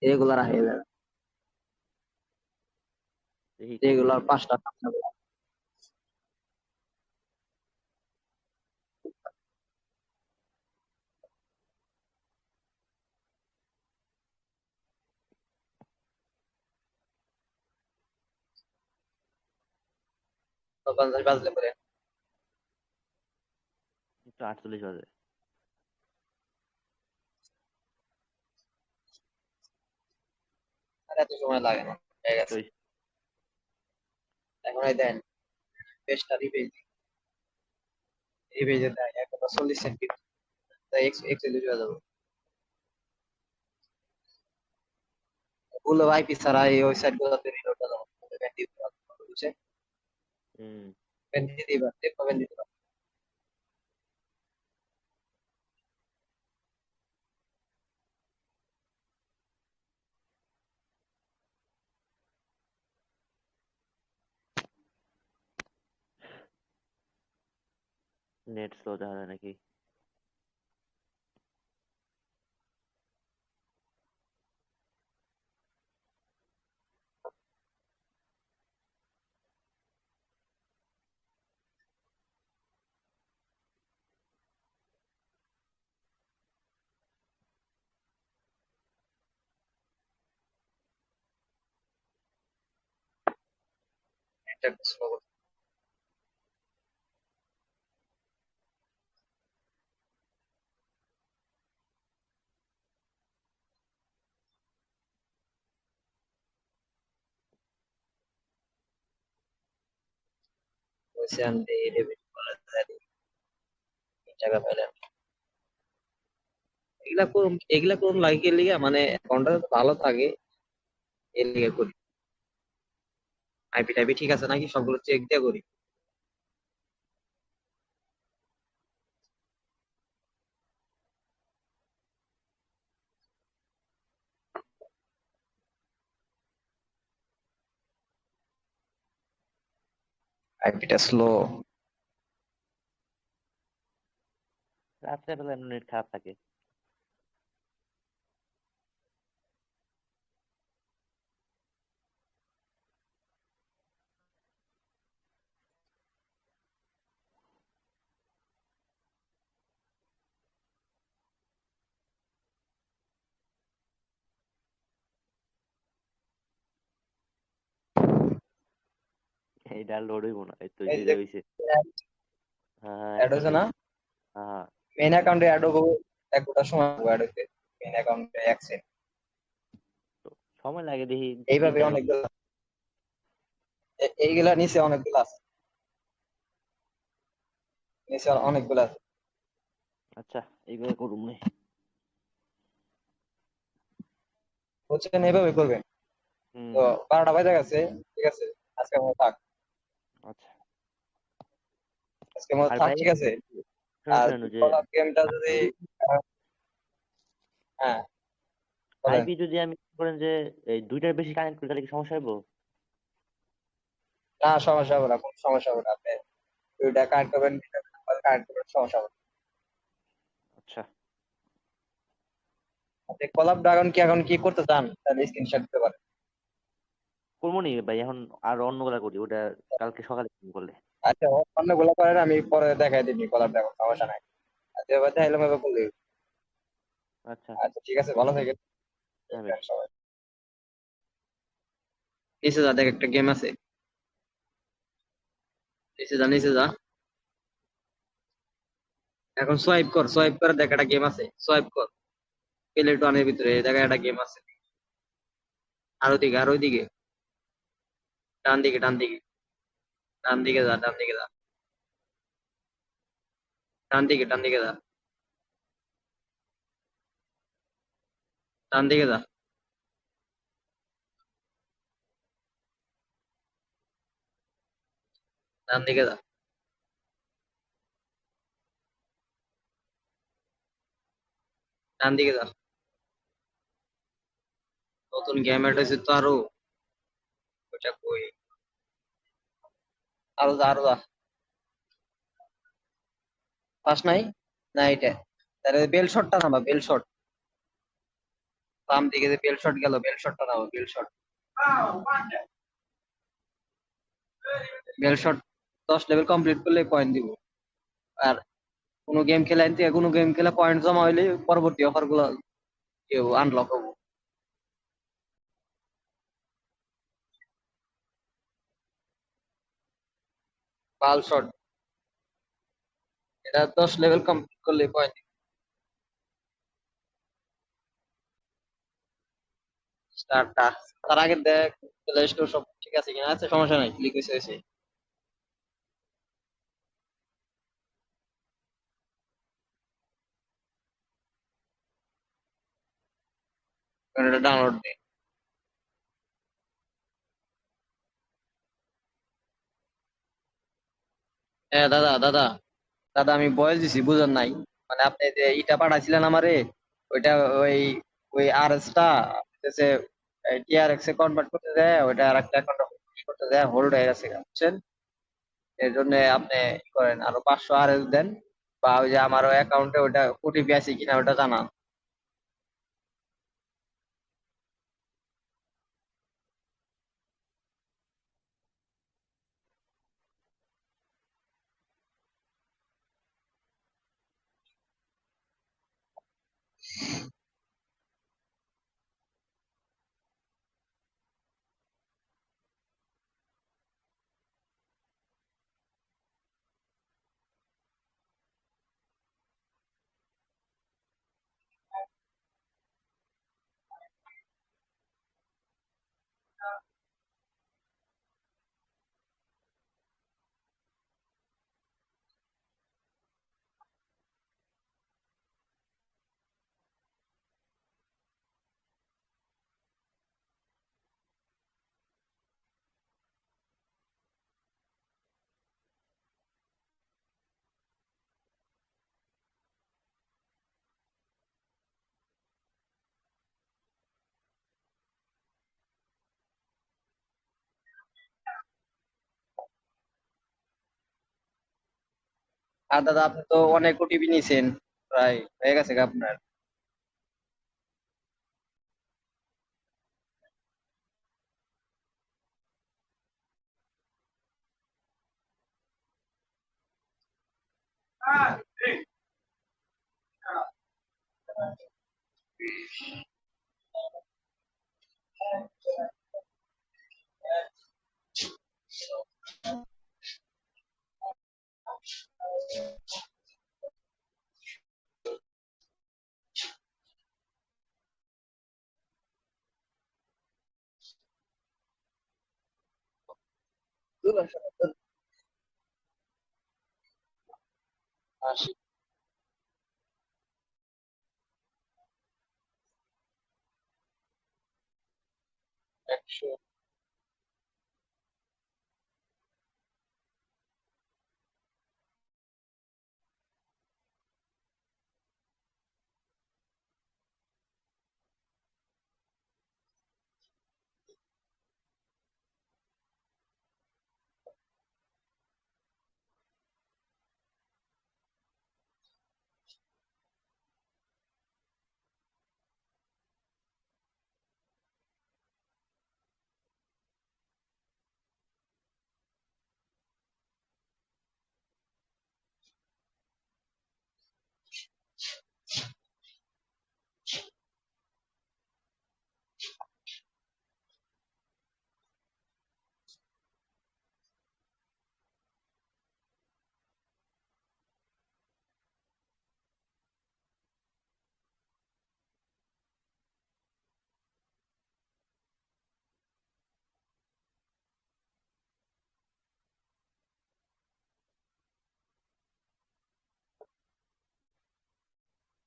রেগুলার হয়ে যাবে দেখি করি। রেগুলার 5টা বাজলে পরে একটু 48 বাজে। আর এত সময় লাগে না হয়ে গেছে ওই এখন এই দেন পেজটা রিপেজে দেয় 1 ঘন্টা 40 সেকেন্ড তাই এক্সেল হয়ে যাবে ভুল আইপি ছাড়া এই ওয়েবসাইট গুলোতে রিলোড দেওয়া বুঝছেন হুম। পেন দিয়ে দিবা টেপ পাবেন দিতে পারবেন। নেট স্লো দেখা যায় নাকি? এটা একটু slow করতে বলছি আমি এই রেভিনিউ করা যায় 3 টাকা পাইলাম এগুলা কোন লাগে লিগা মানে অ্যাকাউন্টটা ভালো থাকে এর লিগে করি আইপি টাইপি ঠিক আছে নাকি সবগুলো চেক দিয়ে করি আইপিটা স্লো। রাত্রে বেলা নেট খারাপ থাকে। এইটা লোড হইব না, এই তো এই এই যে যে হইছে। হ্যাঁ অ্যাড হয়েছে অ্যাকসেপ্ট না? হইছে। হ্যাঁ মেইন অ্যাকাউন্টে অ্যাড হবো, এক গোটা সময় অ্যাড হইতে। মেইন অ্যাকাউন্টে অ্যাক্সেস তো সময় লাগে দেখি তিন এইভাবে চার ঘন্টা। অনেকগুলো, এইগুলা নিচে অনেকগুলো আছে, নিচে অনেকগুলো আছে। আচ্ছা এইভাবে করুম নে। বুঝছেন, এইভাবে করবেন। হুম। তো 12টা বাজে গেছে, ঠিক আছে, আজকের মতো থাক, আচ্ছা। আজকের মতো আর থাক, ভাই ঠিক আছে। শুনেন আর শুনেন ওই যে কলার গেমটা যদি হ্যাঁ বলেন। আইপি যদি আমি করেন যে এই দুইটার বেশি কানেক্ট করি তাহলে কি সমস্যা হইব? না, সমস্যা হবে না, কোনো সমস্যা হবে না। আপনি দুইটা কানেক্ট করবেন, কানেক্ট করবেন, সমস্যা হবে না। আচ্ছা। আপনি কলার ড্রাগন কি এখন কি করতে চান, তাহলে স্ক্রিনশট দিতে পারেন। করবো নি ভাই এখন, আর অন্যগুলা করি ওটা কালকে সকালে ফোন করলে। আচ্ছা, অন্যগুলো করেন, আমি পরে দেখাই দিবি কলার ড্রাগন, সমস্যা নাই। আচ্ছা, এবার দেখাইলাম, এবার বললি। আচ্ছা। আচ্ছা, ঠিক আছে, ভালো থাকেন। হ্যাঁ ভাই। সবাই নিচে যা, দেখ একটা গেম আছে, নিচে যা, নিচে যা। এখন সোয়াইপ কর, সোয়াইপ করে দেখ একটা গেম আছে, সোয়াইপ কর। পেলেটনের ভিতরে দেখা একটা গেম আছে। আর ওইদিকে, আর ওইদিকে, ডান দিকে, ডান দিকে, ডান দিকে যা, ডান দিকে যা, ডান দিকে, ডান দিকে যা, ডান দিকে যা, ডান দিকে যা, ডান দিকে যা। নতুন গেম এড হয়েছে তো আরো, ওইটা কই, আরো যা, আরো যা। পাস নাই, না এটা, তাহলে বেল শটটা নামা, বেল শট। বাম দিকে যে বেল শট গেল, বেল শটটা নামা, bell shot. Bell shot 10 level complete করলে পয়েন্ট দিব। আর কোনো গেম খেলা থেকে কোনো গেম খেলা পয়েন্ট জমা হইলে পরবর্তী অফার গুলো আনলক হবো। পাল শট, এটা 10 লেভেল কমপ্লিট করলে পয়েন্ট। স্টারটা তার আগে দেখ প্লে স্টোর সব ঠিক আছে কিনা, আছে সমস্যা নাই, ক্লিক হয়েছে হয়েছে। এটা ডাউনলোড দে। হ্যাঁ দাদা, দাদা, দাদা, আমি বয়স দিছি, বুঝেন নাই? মানে আপনি যে ইটা পাঠাইছিলেন আমারে, ওইটা, ওই ওই আর এস টা টিআরএক্স এ কনভার্ট করতে দেয়, ওইটা আর একটা অ্যাকাউন্টে করতে দেয়, হোল্ড হয়ে গেছে, বুঝছেন? এর জন্য আপনি কি করেন, আরো 500 আর এস দেন, বা ওই যে আমার অ্যাকাউন্টে ওটা ওটিপি আছে কিনা ওটা জানান। আর দাদা আপনি তো অনেক ওটিপি নিছেন, প্রায় হয়ে গেছে গা আপনার। আশি, 100।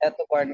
এত পয়েন্ট।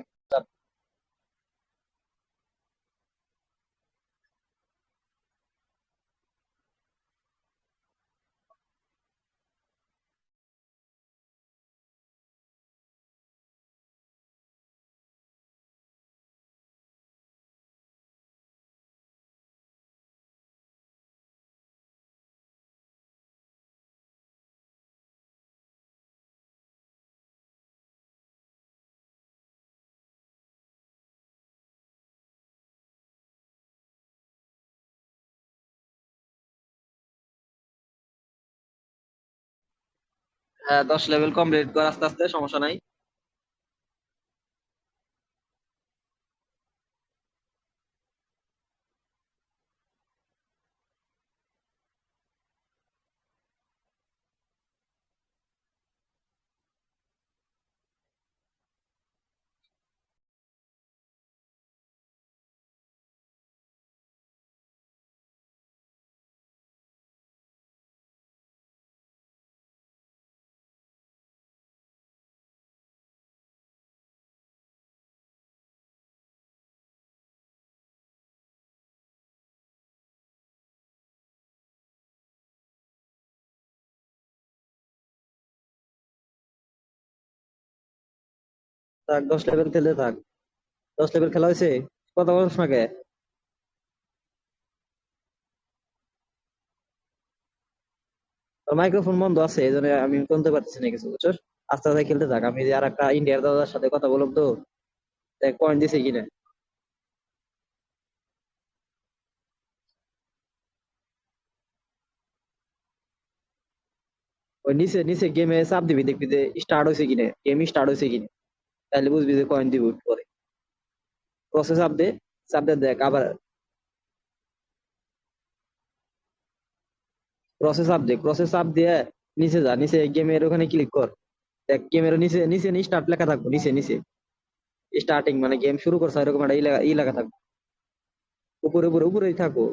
হ্যাঁ, 10 লেভেল কমপ্লিট কর আস্তে আস্তে, সমস্যা নাই। থাক, 10 লেভেল খেলতে থাক। 10 লেভেল খেলা হয়েছে, কথা বলছ না কে? তোর মাইক্রোফোন বন্ধ আছে, এই জন্য আমি শুনতে পারতেছি না কিছু, বুঝছো? আস্তে আস্তে খেলতে থাক, আমি আর একটা ইন্ডিয়ার দাদার সাথে কথা বললাম তো, দেখ পয়েন্ট দিছে কিনা। ওই নিচে নিচে গেমে চাপ দিবি, দেখবি যে স্টার্ট হয়েছে কিনা, গেম স্টার্ট হয়েছে কিনা, তাহলে বুঝবি যে কয়েন দিবি পরে। প্রসেস চাপ দে, চাপ দে দেখ আবার। প্রসেস চাপ দে, প্রসেস চাপ দিয়ে নিচে যা, নিচে গেমের ওখানে ক্লিক কর। দেখ গেমের নিচে নিচে স্টার্ট লেখা থাকবো, নিচে নিচে স্টার্টিং মানে গেম শুরু করছে এরকম একটা ই লেখা থাকবো। উপরে উপরে উপরেই থাকবো।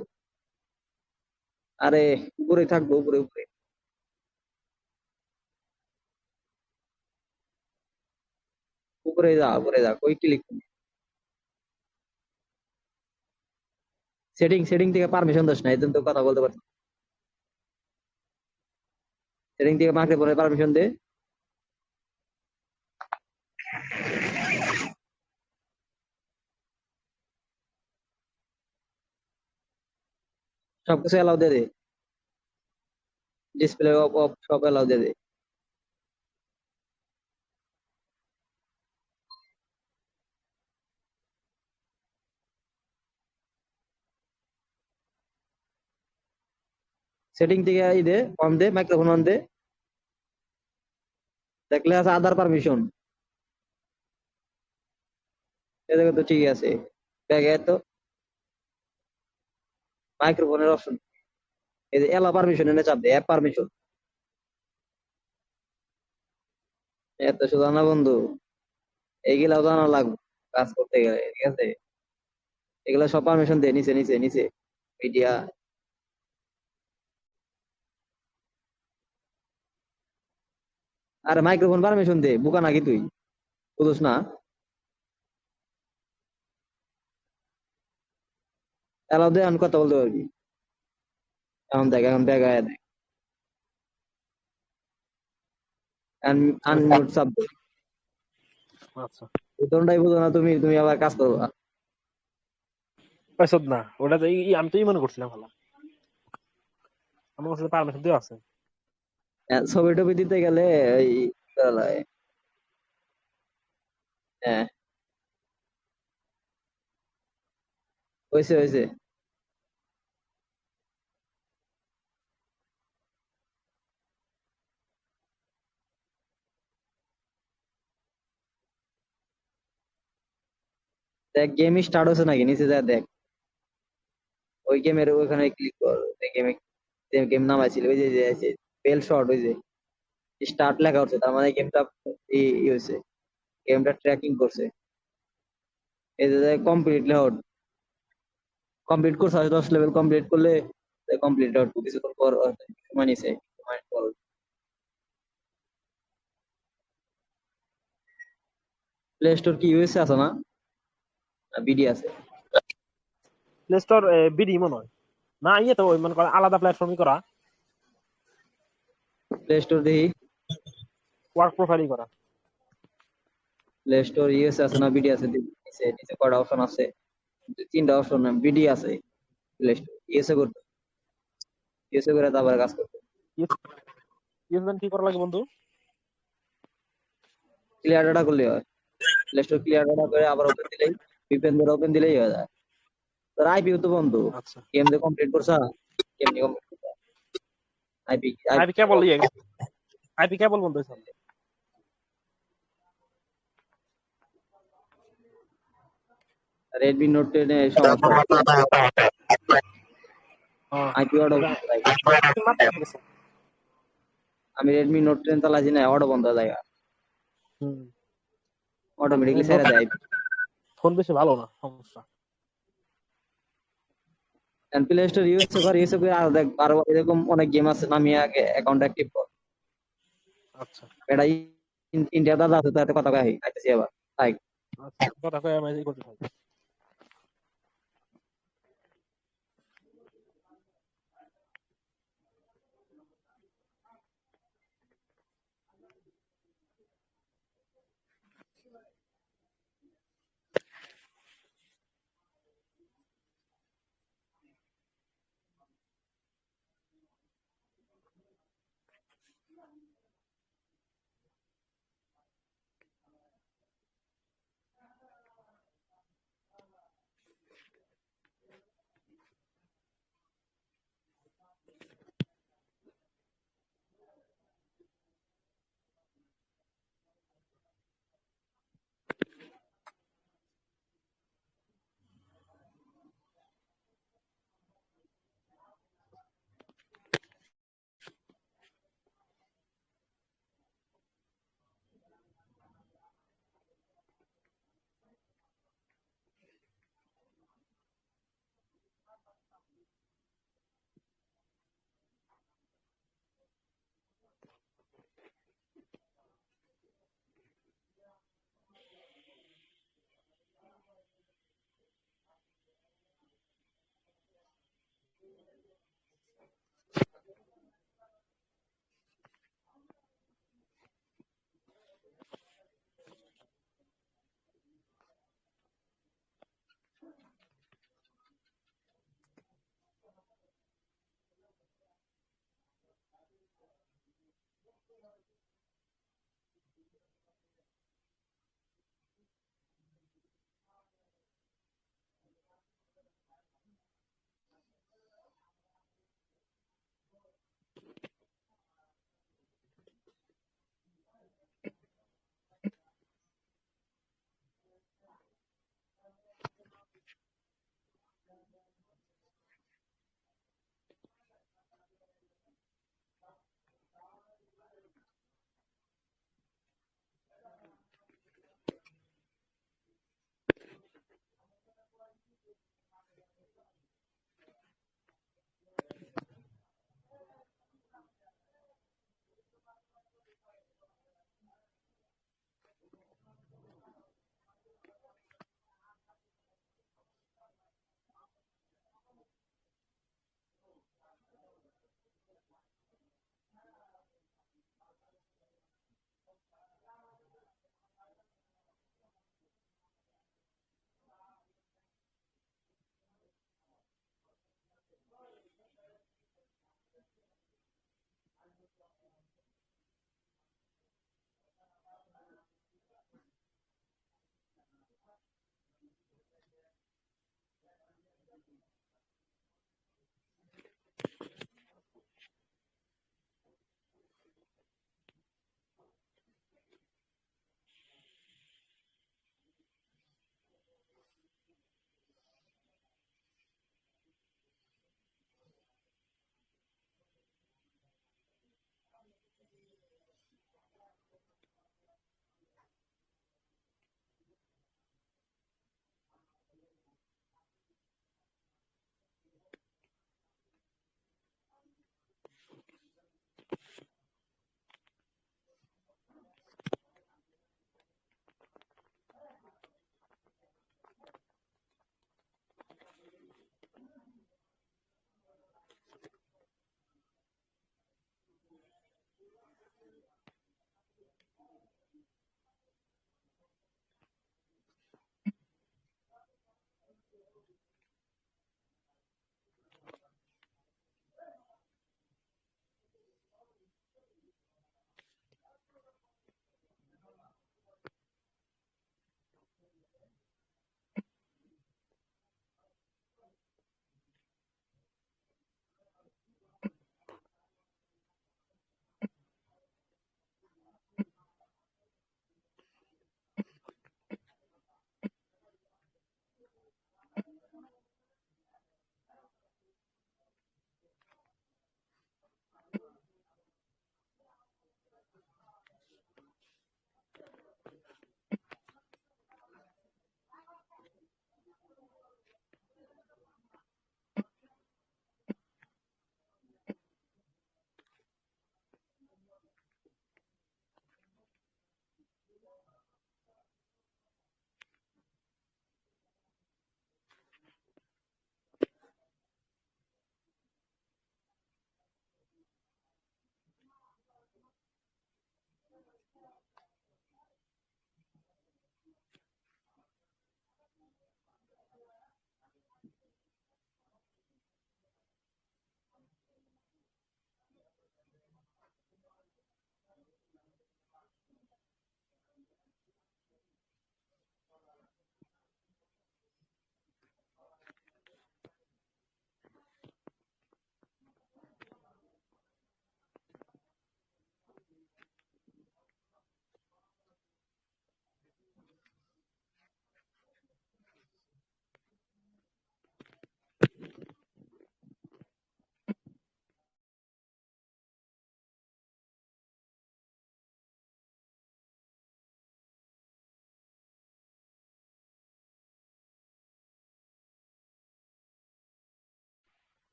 আরে উপরেই থাকবো, উপরে উপরে। উপরে যা, উপরে যা, কই ক্লিক। সেটিং সেটিং থেকে পারমিশন দিস না, এই জন্য তো কথা বলতে পারছি। সেটিং থেকে মাকে বলে পারমিশন দে। সবকিছু এলাও দে দে, ডিসপ্লে অফ অফ সব এলাও দে দে। সেটিং থেকে দে, অন দে, মাইক্রোফোন অন দে, দেখলে আছে আদার পারমিশন, এ দেখো তো ঠিকই আছে। ব্যাগে তো মাইক্রোফোনের অপশন, এই যে এলা পারমিশন এনে চাপ দে, অ্যাপ পারমিশন। এত সোজা না বন্ধু, এইগুলাও জানা লাগবে কাজ করতে গেলে, ঠিক আছে? এগুলা সব পারমিশন দে, নিচে নিচে নিচে মিডিয়া। আরে মাইক্রোফোন পারমিশন দে, বুকা নাকি তুই, বুঝছ না? এলাও দে, আমি কথা বলতে পারবি। এখন দেখ, এখন ব্যাগ আয়া দেখ, আচ্ছা আনমিউট সাবজেক্ট। আচ্ছা উত্তরটাই বুঝো না তুমি, তুমি আবার কাজ করবা। পয়সা না ওটা তো আমি তো মনে করছিলাম ভালো আমার কাছে পারমিশন দিয়ে আছে। ছবি টবি দিতে গেলে ওই করা লাগে। হ্যাঁ, হয়েছে হয়েছে। দেখ গেম স্টার্ট হচ্ছে নাকি, নিচে যা দেখ। ওই গেমের ওইখানে ক্লিক কর, গেমে গেম নামাইছিল, ওই যে যে আছে বেল শর্ট, ওই যে স্টার্ট লেখা হচ্ছে, তার মানে গেমটা ই হয়েছে, গেমটা ট্র্যাকিং করছে। এই যে কমপ্লিট লেখা, কমপ্লিট করছে, 10 লেভেল কমপ্লিট করলে কমপ্লিট আউট, কিছুক্ষণ পর সময় নিছে, সময় পর। প্লে স্টোর কি ইউএসএ আছে না, বিডি আছে? প্লে স্টোর বিডি মনে হয় না ইয়ে তো ওই মনে করেন আলাদা প্ল্যাটফর্মই করা প্লে স্টোর দেখি, ওয়ার্ক প্রোফাইলই করা। প্লে স্টোর ইউএসএ আছে না বিডি আছে দেখি। নিচে নিচে কয়টা অপশন আছে? তিনটা অপশন, বিডি আছে, প্লে স্টোর ইউএসএ করতে, ইউএসএ করে তারপরে কাজ করতে। ইউজম্যান কি করা লাগে বন্ধু? ক্লিয়ার ডাটা করলে হয়, প্লে স্টোর ক্লিয়ার ডাটা করে আবার ওপেন দিলেই, ভিপিএন ধরে ওপেন দিলেই হয়ে যায়। তোর আইপি তো বন্ধু, আচ্ছা গেম যে কমপ্লিট করছা, কেমনি কমপ্লিট করছা? আইপি আইপি আইপি কেবল ইয়ে আইপি কেবল বন্ধু স্যার। রেডমি নোট 10 এ সমস্যা হচ্ছে, আইপি অর্ডার এটা বন্ধ হয়। মাত্র গেছে। আমি রেডমি নোট 10 চালাইছি না, অর্ডার বন্ধ হয়ে যায়, হুম অটোমেটিকলি নোট ছেড়ে দেয়। ফোন বেশি ভালো না সমস্যা। প্লে স্টোর ইউজ করে আর দেখ, আরো এরকম অনেক গেম আছে, নামিয়ে আগে অ্যাকাউন্ট অ্যাক্টিভ কর। আচ্ছা এটা ইন্ডিয়া দাদা আছে, তাতে কথা কই আইতেছি আবার, তাই। আচ্ছা কথা কয়ে আমি করতে থাকি।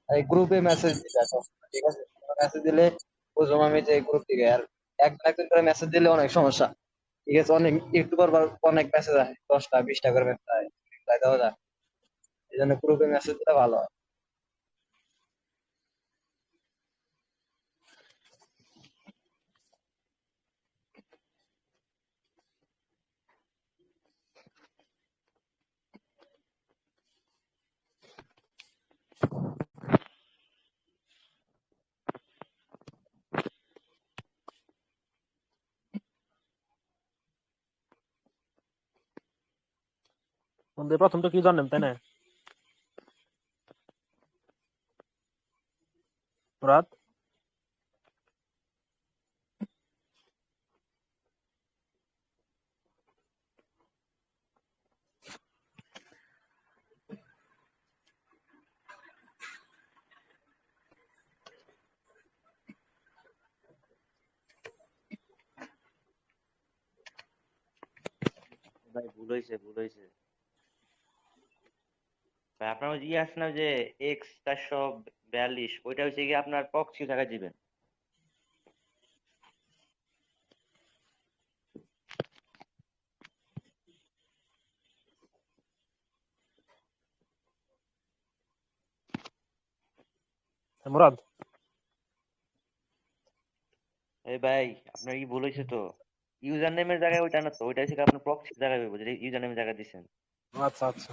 এই গ্রুপে মেসেজ দিবে এখন, ঠিক আছে? মেসেজ দিলে বুঝলাম আমি যে গ্রুপ থেকে। আর একজন একজন করে মেসেজ দিলে অনেক সমস্যা, ঠিক আছে? অনেক ইউটিউবার অনেক মেসেজ আসে, 10টা 20টা করে মেসেজ আসে, রিপ্লাই দেওয়া যায়। এই জন্য গ্রুপে মেসেজ দিলে ভালো হয়। বন্ধু প্রথম তো কি জানেন তাই না মুরাদ? ভাই ভুল হয়েছে, ভুল হয়েছে ভাই। আপনার ওই আছে না যে X442, ওইটা হচ্ছে কি আপনার প্রক্সি জায়গায় দিবেন। মুরাদ এই ভাই আপনার কি ভুল হয়েছে তো, ইউজার নেমের জায়গায় ওইটা না তো, ওইটা হচ্ছে কি আপনার প্রক্সি জায়গায় হইব, যেটা ইউজার নেমের জায়গায় দিচ্ছেন। আচ্ছা আচ্ছা।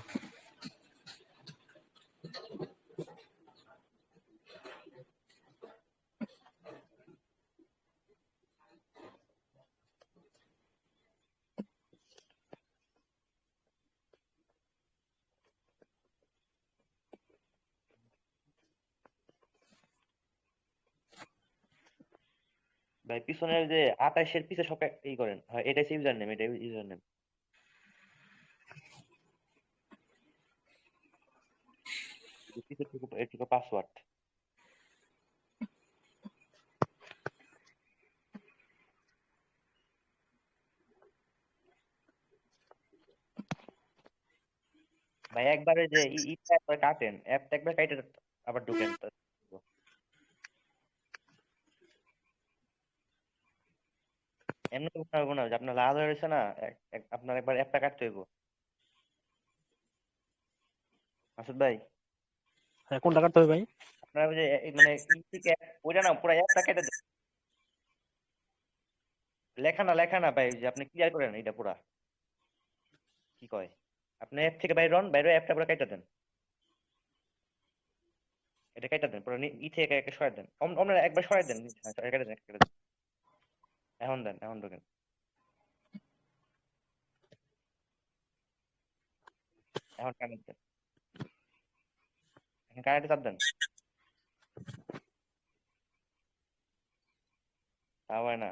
ভাই পিছনের যে 28-এর পিছে সব ই করেন, হয় এটা হচ্ছে ইউজার নেম, এটা ইউজার নেম। পিছের থেকে এটুকু পাসওয়ার্ড। ভাই একবারে যে ইটা একবার কাটেন, অ্যাপটা একবার কাটে আবার ঢুকেন এমনি তো করতে পারবো না যে আপনার লাল হয়ে রয়েছে না, আপনার একবার অ্যাপটা কাটতে হইব। মাসুদ ভাই, হ্যাঁ কোনটা কাটতে হবে ভাই? আপনার ওই যে মানে ই থেকে ওইটা না, পুরো অ্যাপটা কেটে দেন। লেখা না ভাই, যে আপনি ক্লিয়ার করেন এটা পুরা। কি কয়, আপনি অ্যাপ থেকে বাইরে হন, বাইরে অ্যাপটা পুরো কেটে দেন। এটা কেটে দেন পুরো, ই থেকে একে সরাই দেন, আপনার একবার সরাই দেন। হ্যাঁ, কেটে দেন, কেটে দেন। এখন দেন, এখন ঢোকেন। এখন কানেক্ট দেন, এখন কানেক্টে চাপ দেন। তা হয় না।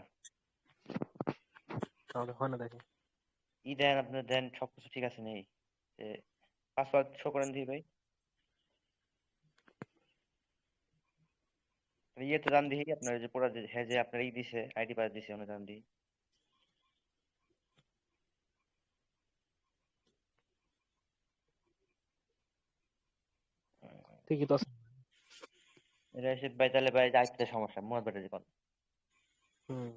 তাহলে হয় না দেখি। দেন, আপনার দেন সবকিছু ঠিক আছে নেই, যে পাসওয়ার্ড শো করেন দিই ভাই। ইয়েতে জান দিই আপনার যে পুরো হ্যাঁ যে আপনার দিছে আইডি পাস দিছে, ওখানে জান দিই। ঠিকই তো আছে। রাশিদ ভাই তাহলে ভাই যাইতে সমস্যা, মোহাম্মদ ভাই কোন হুম।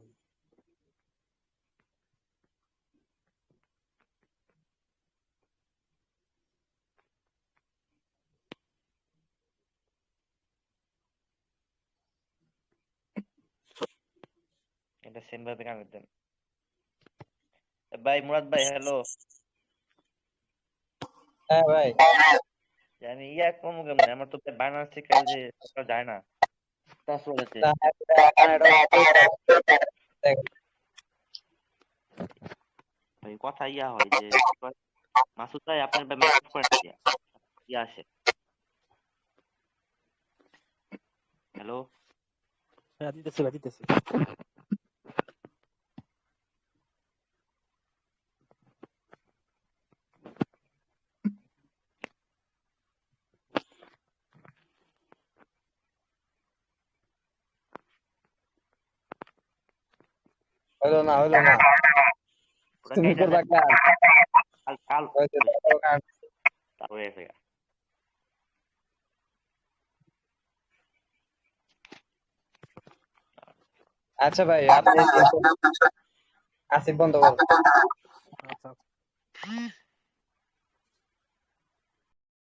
এটা সেম ভাবে কানেক্ট দেন। ভাই মুরাদ ভাই, হ্যালো। হ্যাঁ ভাই। আমি ইয়া কম কেমনে, আমার তো বাইনান্স থেকে ওই যে টাকা যায় না টস ওয়ালেটে। না, ভাই কথা ইয়া হয় যে কি কয়, মাসুদ ভাই আপনার ভাই মেসেজ করেন কি ইয়া আসে। হ্যালো। হ্যাঁ দিতেছি ভাই দিতেছি। হইলো না, হইলো না। পুরা তুমি কাইটা করবা দেন, কাল? কাল কাল হয়েছে, তারপর কাল। তারপরে এসে আচ্ছা ভাই, আপনি আসিফ বন্ধ করুন। আচ্ছা।